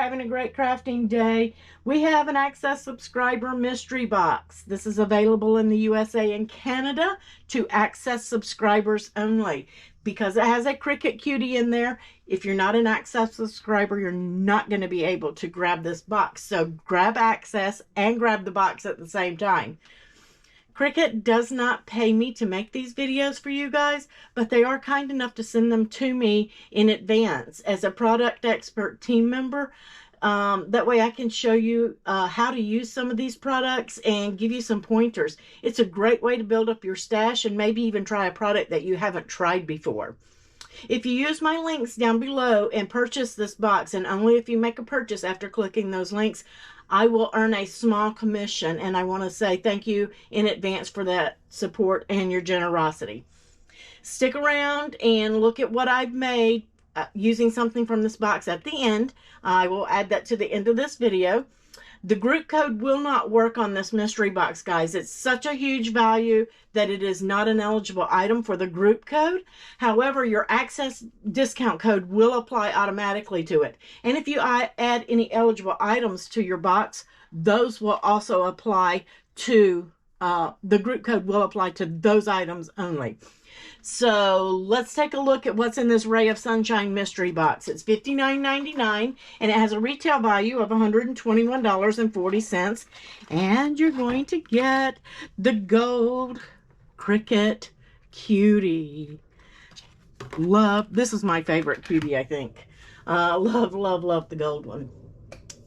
having a great crafting day. We have an Access subscriber mystery box. This is available in the USA and Canada to Access subscribers only. Because it has a Cricut Cutie in there, if you're not an Access subscriber, you're not going to be able to grab this box. So grab Access and grab the box at the same time. Cricut does not pay me to make these videos for you guys, but they are kind enough to send them to me in advance as a product expert team member. That way I can show you how to use some of these products and give you some pointers. It's a great way to build up your stash and maybe even try a product that you haven't tried before. If you use my links down below and purchase this box, and only if you make a purchase after clicking those links, I will earn a small commission, and I want to say thank you in advance for that support and your generosity. Stick around and look at what I've made using something from this box at the end. I will add that to the end of this video. The group code will not work on this mystery box, guys. It's such a huge value that it is not an eligible item for the group code. However, your Access discount code will apply automatically to it. And if you add any eligible items to your box, those will also apply to, the group code will apply to those items only. So let's take a look at what's in this Ray of Sunshine mystery box. It's $59.99 and it has a retail value of $121.40. And you're going to get the gold Cricut Cutie. This is my favorite Cutie, I think. Love the gold one.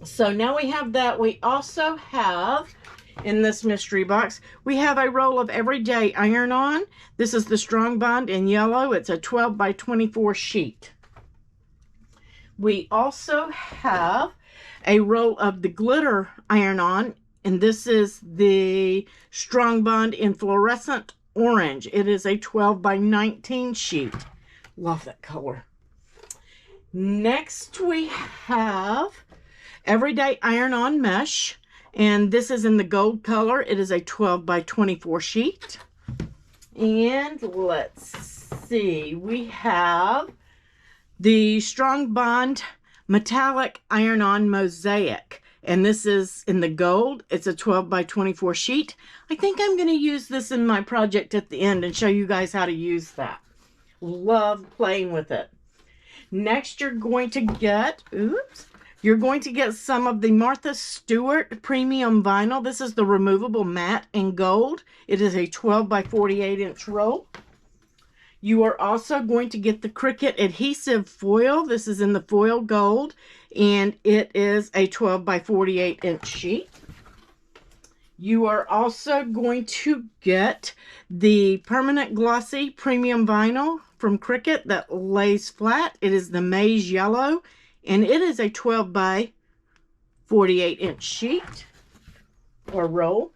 So now we have that. We also have, in this mystery box, we have a roll of Everyday Iron-On. This is the Strong Bond in yellow. It's a 12 by 24 sheet. We also have a roll of the Glitter Iron-On, and this is the Strong Bond in fluorescent orange. It is a 12 by 19 sheet. Love that color. Next we have Everyday Iron-On Mesh. And this is in the gold color. It is a 12 by 24 sheet. And let's see, we have the Strong Bond Metallic Iron-On Mosaic. And this is in the gold. It's a 12 by 24 sheet. I think I'm going to use this in my project at the end and show you guys how to use that. Love playing with it. Next, you're going to get, you're going to get some of the Martha Stewart premium vinyl. This is the removable matte in gold. It is a 12 by 48 inch roll. You are also going to get the Cricut adhesive foil. This is in the foil gold, and it is a 12 by 48 inch sheet. You are also going to get the permanent glossy premium vinyl from Cricut that lays flat. It is the maize yellow, and it is a 12 by 48 inch sheet or roll.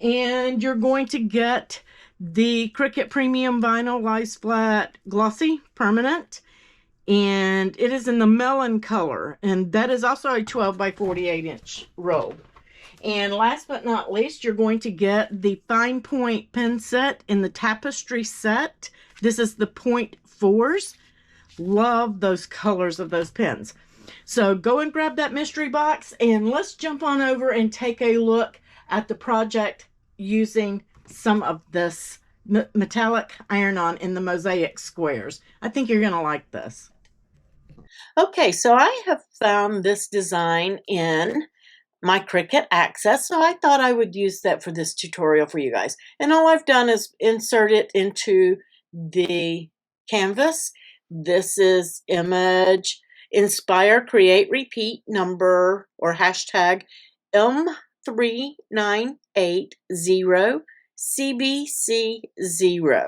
And you're going to get the Cricut Premium Vinyl Lays Flat Glossy Permanent. And it is in the melon color. And that is also a 12 by 48 inch roll. And last but not least, you're going to get the Fine Point pen set in the tapestry set. This is the point 4s. Love those colors of those pens. So go and grab that mystery box, and let's jump on over and take a look at the project using some of this metallic iron-on in the Mosaic squares. I think you're going to like this. Okay, so I have found this design in my Cricut Access, so I thought I would use that for this tutorial for you guys. And all I've done is insert it into the canvas. This is image inspire create repeat number or hashtag M3980CBC0.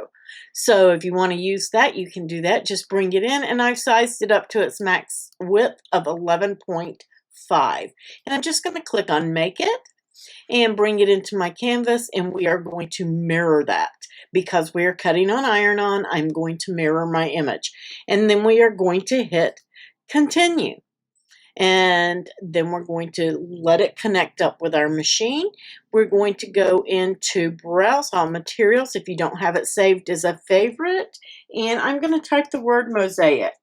So if you want to use that, you can do that. Just bring it in, and I've sized it up to its max width of 11.5. And I'm just going to click on Make It and bring it into my canvas, and we are going to mirror that. Because we are cutting on iron-on, I'm going to mirror my image. And then we are going to hit Continue. And then we're going to let it connect up with our machine. We're going to go into Browse All Materials if you don't have it saved as a favorite. And I'm going to type the word Mosaic.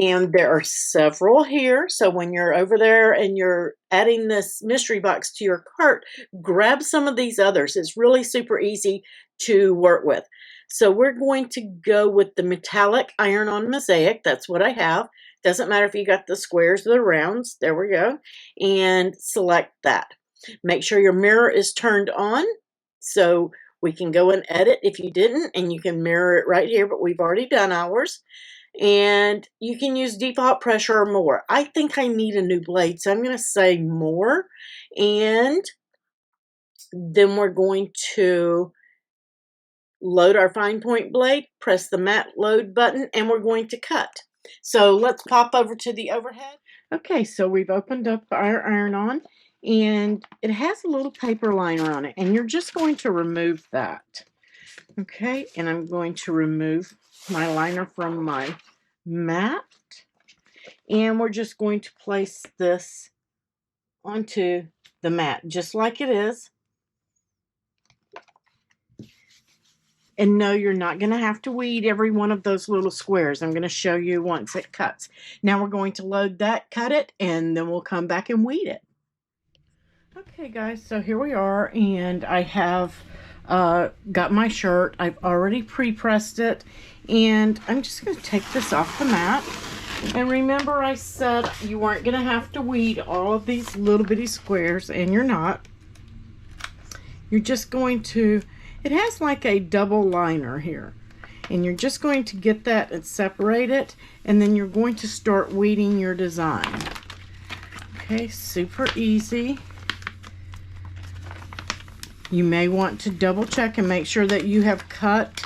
And there are several here. So when you're over there and you're adding this mystery box to your cart, grab some of these others. It's really super easy to work with. So we're going to go with the metallic iron-on mosaic. That's what I have. Doesn't matter if you got the squares or the rounds. There we go. And select that. Make sure your mirror is turned on so we can go and edit if you didn't, and you can mirror it right here, but we've already done ours. And you can use default pressure or more. I think I need a new blade, so I'm going to say more. And then we're going to load our fine point blade, press the matte load button, and we're going to cut. So let's pop over to the overhead. Okay, so we've opened up our iron-on, and it has a little paper liner on it, and you're just going to remove that. Okay, and I'm going to remove my liner from my mat, and we're just going to place this onto the mat just like it is. And no, you're not going to have to weed every one of those little squares. I'm going to show you once it cuts. Now we're going to load that, cut it, and then we'll come back and weed it. Okay guys, so here we are, and I have got my shirt. I've already pre-pressed it, and I'm just going to take this off the mat. And remember, I said you weren't going to have to weed all of these little bitty squares, and you're not. You're just going to, it has like a double liner here, and you're just going to get that and separate it, and then you're going to start weeding your design. Okay, super easy. You may want to double check and make sure that you have cut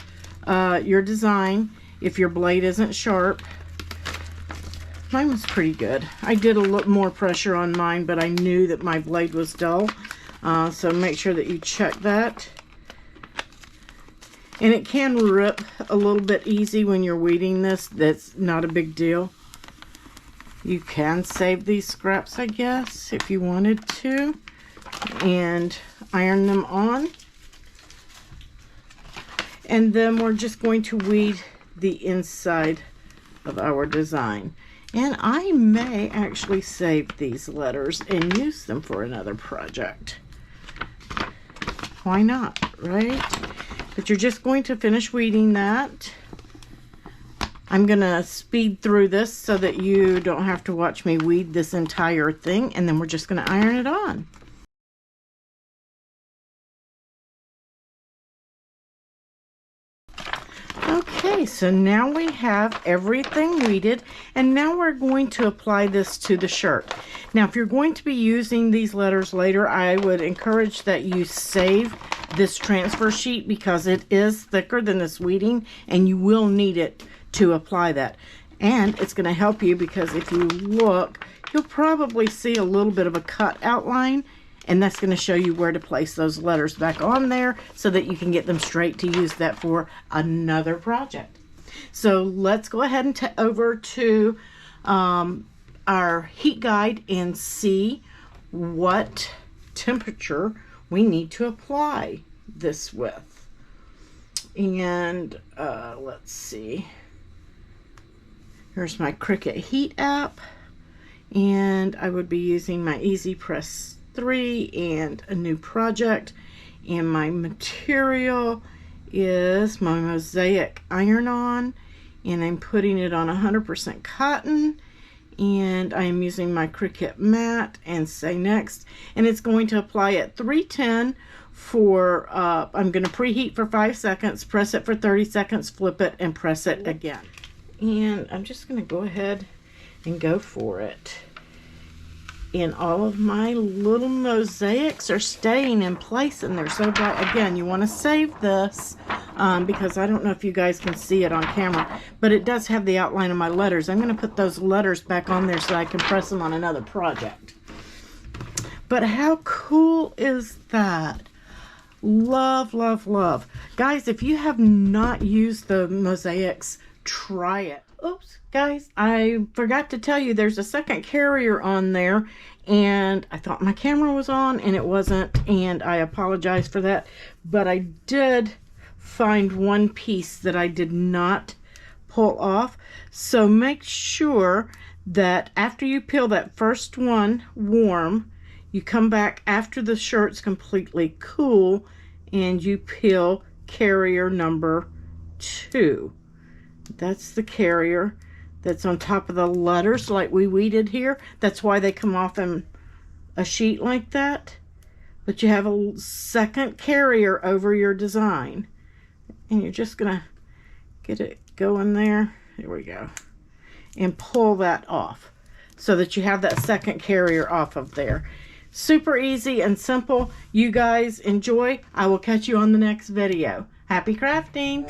your design if your blade isn't sharp. Mine was pretty good. I did a little more pressure on mine, but I knew that my blade was dull. So make sure that you check that. And it can rip a little bit easy when you're weeding this. That's not a big deal. You can save these scraps, I guess, if you wanted to, and iron them on. And then we're just going to weed the inside of our design. And I may actually save these letters and use them for another project. Why not, right? But you're just going to finish weeding that. I'm going to speed through this so that you don't have to watch me weed this entire thing, and then we're just going to iron it on. Okay, so now we have everything weeded, and now we're going to apply this to the shirt. Now, if you're going to be using these letters later, I would encourage that you save this transfer sheet because it is thicker than this weeding, and you will need it to apply that. And it's going to help you because if you look, you'll probably see a little bit of a cut outline, and that's going to show you where to place those letters back on there so that you can get them straight to use that for another project. So let's go ahead and over to our heat guide and see what temperature we need to apply this with. And let's see. Here's my Cricut heat app, and I would be using my Easy Press 3 and a new project, and my material is my Mosaic iron-on, and I'm putting it on 100% cotton, and I'm using my Cricut mat and say next, and it's going to apply at 310 for I'm going to preheat for 5 seconds, press it for 30 seconds, flip it, and press it again. And I'm just going to go ahead and go for it. And all of my little mosaics are staying in place, and they're so bright. Again, you want to save this because I don't know if you guys can see it on camera, but it does have the outline of my letters. I'm going to put those letters back on there so I can press them on another project. But how cool is that? Love, love, love. Guys, if you have not used the mosaics, try it. Oops, guys, I forgot to tell you there's a second carrier on there, and I thought my camera was on and it wasn't, and I apologize for that, but I did find one piece that I did not pull off. So make sure that after you peel that first one warm, you come back after the shirt's completely cool and you peel carrier number 2. That's the carrier that's on top of the letters like we weeded here. That's why they come off in a sheet like that. But you have a second carrier over your design. And you're just going to get it going there. There we go. And pull that off so that you have that second carrier off of there. Super easy and simple. You guys enjoy. I will catch you on the next video. Happy crafting!